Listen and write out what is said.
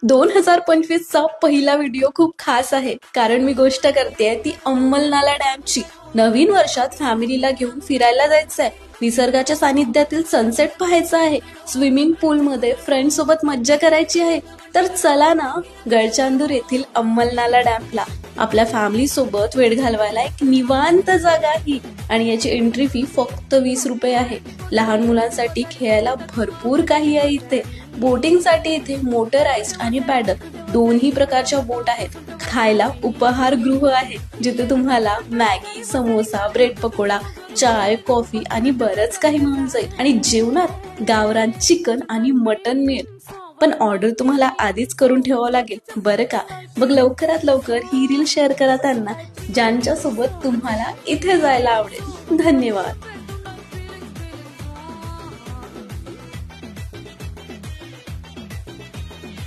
2025 चा पहिला व्हिडिओ खूप खास आहे, कारण मी गोष्ट करते ती अंमलनाला डॅमची। नवीन वर्षात फॅमिलीला घेऊन फिरायला जायचंय, निसर्गाच्या सानिध्यातील सनसेट पाहायचा आहे, स्विमिंग पूल मध्ये फ्रेंड सोबत मज्जा करायची आहे। तर चला ना, गडचांदूर येथील अंमलनाला डॅमला आपल्या फॅमिली सोबत वेळ घालवायला एक निवांत जागा ही, आणि याची एंट्री फी फक्त 20 रुपये आहे। लहान मुलांसाठी खेळायला भरपूर काही आहे इथे। बोटिंगसाठी इथे मोटराइज्ड आणि पॅडल दोन्ही प्रकारच्या बोट आहेत। खायला उपहारगृह आहे, जिथे तुम्हाला मॅगी, समोसा, ब्रेड पकोडा, चाय, कॉफी आणि बरंच काही मिळून जाईल। आणि जेवणात गावरान चिकन आणि मटन मिळेल, पण ऑर्डर तुम्हाला आधीच करून ठेवावं लागेल बरं का। मग लवकरात लवकर ही रील शेअर करा त्यांना, ज्यांच्या सोबत तुम्हाला इथे जायला आवडेल। धन्यवाद।